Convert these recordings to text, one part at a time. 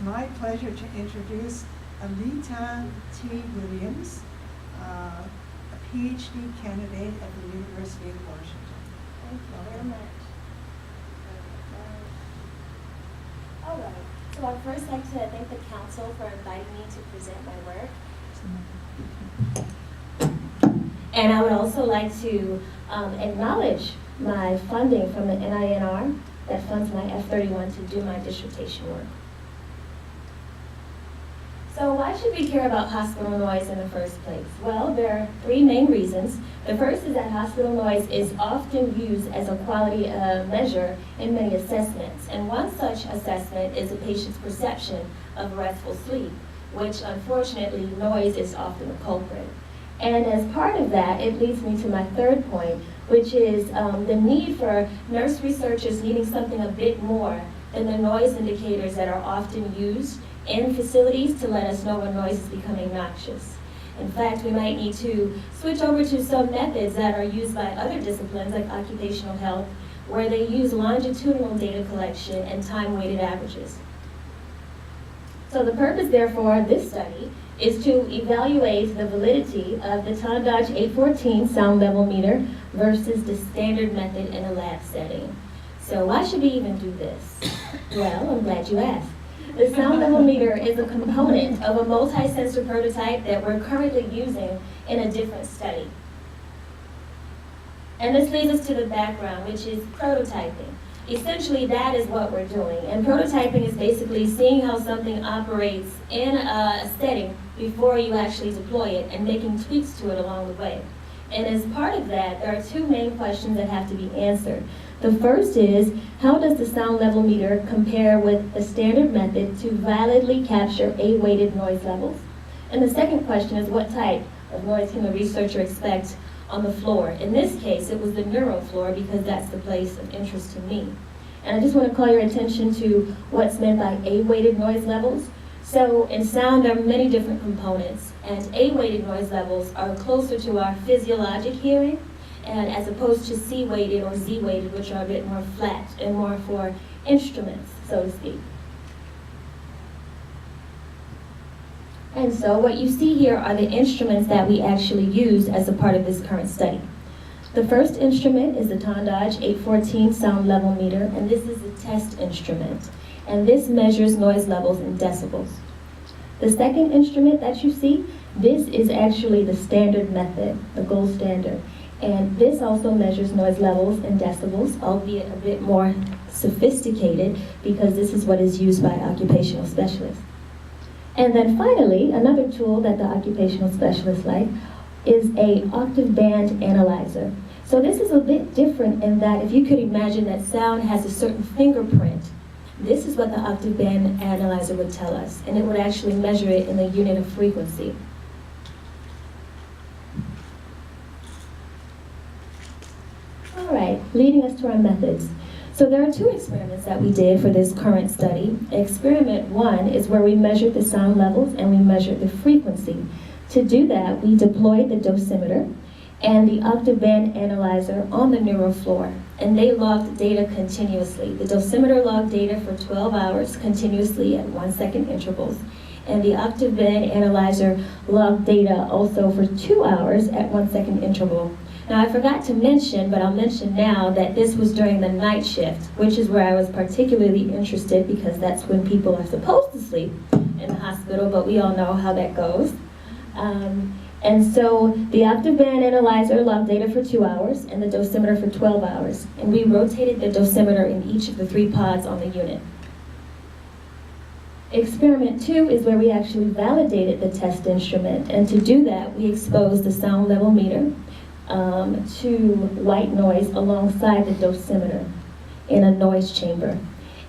my pleasure to introduce Ellita T. Williams, a PhD candidate at the University of Washington. Thank you very much. All right. So I'd first like to thank the council for inviting me to present my work. And I would also like to acknowledge my funding from the NINR that funds my F-31 to do my dissertation work. So why should we care about hospital noise in the first place? Well, there are three main reasons. The first is that hospital noise is often used as a quality measure in many assessments. And one such assessment is a patient's perception of restful sleep, which unfortunately noise is often a culprit. And as part of that, it leads me to my third point, which is the need for nurse researchers needing something a bit more than the noise indicators that are often used in facilities to let us know when noise is becoming noxious. In fact, we might need to switch over to some methods that are used by other disciplines like occupational health, where they use longitudinal data collection and time-weighted averages. So the purpose, therefore, of this study is to evaluate the validity of the Tondage 814 sound level meter versus the standard method in a lab setting. So why should we even do this? Well, I'm glad you asked. The sound level meter is a component of a multi-sensor prototype that we're currently using in a different study. And this leads us to the background, which is prototyping. Essentially, that is what we're doing. And prototyping is basically seeing how something operates in a setting before you actually deploy it and making tweaks to it along the way. And as part of that, there are two main questions that have to be answered. The first is, how does the sound level meter compare with the standard method to validly capture A-weighted noise levels? And the second question is, what type of noise can the researcher expect on the floor? In this case, it was the neuro floor because that's the place of interest to me. And I just want to call your attention to what's meant by A-weighted noise levels. So in sound, there are many different components, and A-weighted noise levels are closer to our physiologic hearing, and as opposed to C-weighted or Z-weighted, which are a bit more flat and more for instruments, so to speak. And so what you see here are the instruments that we actually use as a part of this current study. The first instrument is the Tondage 814 sound level meter, and this is a test instrument. And this measures noise levels in decibels. The second instrument that you see, this is actually the standard method, the gold standard. And this also measures noise levels in decibels, albeit a bit more sophisticated because this is what is used by occupational specialists. And then finally, another tool that the occupational specialists like is an octave band analyzer. So this is a bit different in that if you could imagine that sound has a certain fingerprint, this is what the octave band analyzer would tell us, and it would actually measure it in the unit of frequency. All right, leading us to our methods. So there are two experiments that we did for this current study. Experiment 1 is where we measured the sound levels and we measured the frequency. To do that, we deployed the dosimeter and the octave band analyzer on the neuro floor, and they logged data continuously. The dosimeter logged data for 12 hours continuously at 1-second intervals, and the octave band analyzer logged data also for 2 hours at 1-second interval. Now, I forgot to mention, but I'll mention now, that this was during the night shift, which is where I was particularly interested because that's when people are supposed to sleep in the hospital, but we all know how that goes. And so the octave band analyzer logged data for 2 hours and the dosimeter for 12 hours. And we rotated the dosimeter in each of the 3 pods on the unit. Experiment 2 is where we actually validated the test instrument. And to do that, we exposed the sound level meter to white noise alongside the dosimeter in a noise chamber.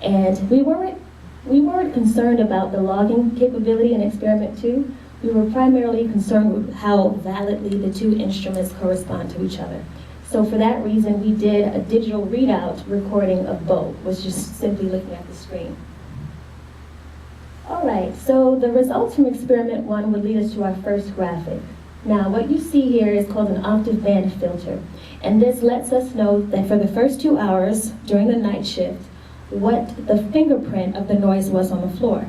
And we weren't concerned about the logging capability in experiment 2. We were primarily concerned with how validly the two instruments correspond to each other. So for that reason, we did a digital readout recording of both, which is simply looking at the screen. All right, so the results from experiment 1 would lead us to our first graphic. Now, what you see here is called an octave band filter. And this lets us know that for the first 2 hours during the night shift, what the fingerprint of the noise was on the floor.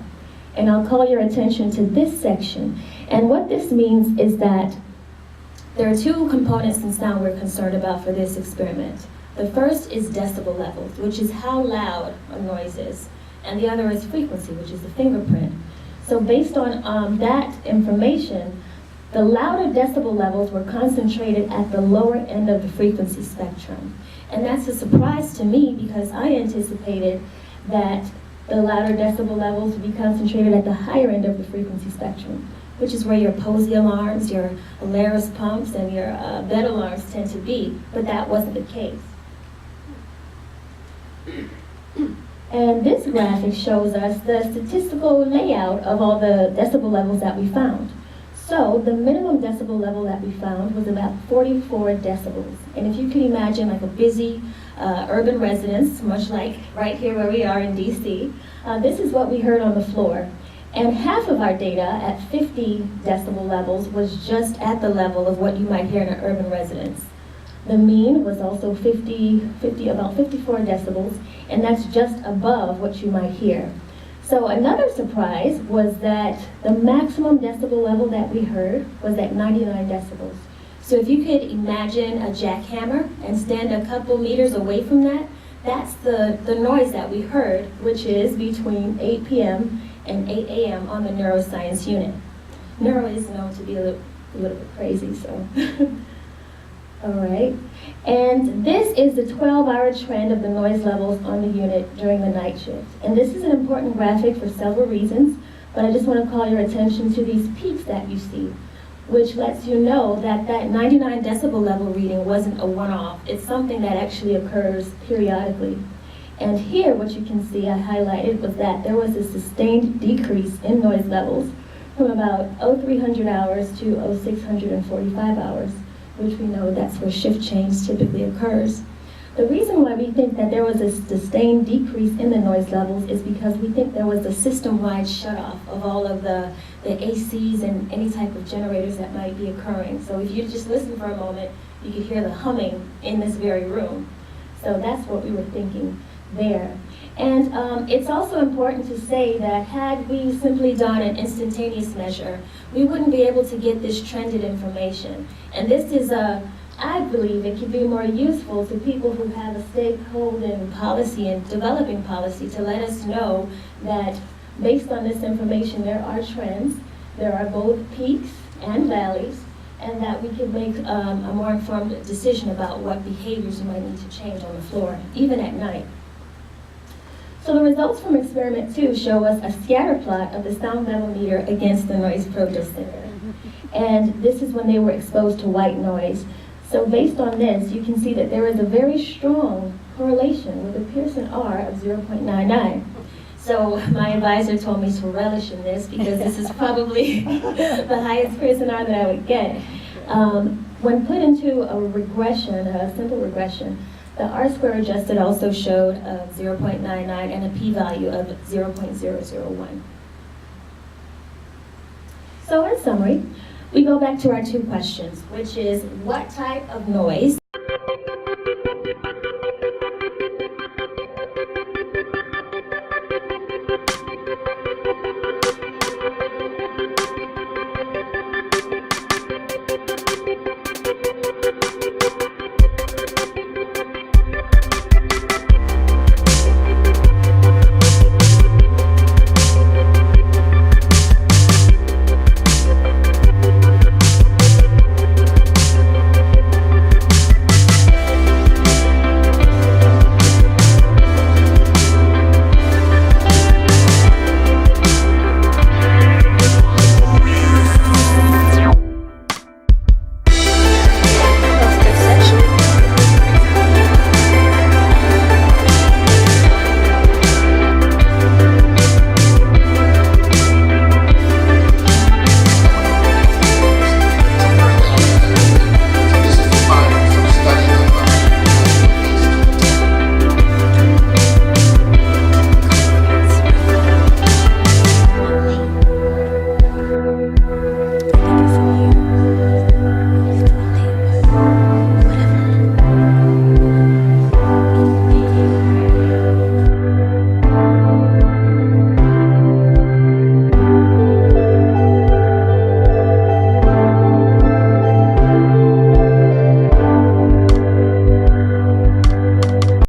And I'll call your attention to this section. And what this means is that there are two components in sound we're concerned about for this experiment. The first is decibel levels, which is how loud a noise is. And the other is frequency, which is the fingerprint. So based on that information, the louder decibel levels were concentrated at the lower end of the frequency spectrum. And that's a surprise to me because I anticipated that the louder decibel levels would be concentrated at the higher end of the frequency spectrum, which is where your POSI alarms, your Alaris pumps, and your bed alarms tend to be, but that wasn't the case. And this graphic shows us the statistical layout of all the decibel levels that we found. So the minimum decibel level that we found was about 44 decibels. And if you can imagine like a busy urban residence, much like right here where we are in DC, this is what we heard on the floor. And half of our data at 50 decibel levels was just at the level of what you might hear in an urban residence. The mean was also about 54 decibels, and that's just above what you might hear. So another surprise was that the maximum decibel level that we heard was at 99 decibels. So if you could imagine a jackhammer and stand a couple meters away from that, that's the noise that we heard, which is between 8 p.m. and 8 a.m. on the neuroscience unit. Neuro is known to be a little bit crazy, so. All right, and this is the 12-hour trend of the noise levels on the unit during the night shift. And this is an important graphic for several reasons, but I just want to call your attention to these peaks that you see, which lets you know that that 99 decibel level reading wasn't a one-off. It's something that actually occurs periodically. And here, what you can see I highlighted was that there was a sustained decrease in noise levels from about 0300 hours to 0645 hours, which we know that's where shift change typically occurs. The reason why we think that there was a sustained decrease in the noise levels is because we think there was a system-wide shutoff of all of the ACs and any type of generators that might be occurring. So if you just listen for a moment, you could hear the humming in this very room. So that's what we were thinking there. And it's also important to say that had we simply done an instantaneous measure, we wouldn't be able to get this trended information. And this is I believe it could be more useful to people who have a stakeholder in policy and developing policy to let us know that based on this information there are trends, there are both peaks and valleys, and that we can make a more informed decision about what behaviors we might need to change on the floor, even at night. So the results from experiment 2 show us a scatter plot of the sound level meter against the noise protosender. And this is when they were exposed to white noise. So based on this, you can see that there is a very strong correlation with a Pearson R of 0.99. So my advisor told me to relish in this because this is probably the highest Pearson R that I would get. When put into a regression, a simple regression, the R-square adjusted also showed a 0.99 and a p-value of 0.001. So in summary, we go back to our two questions, which is what type of noise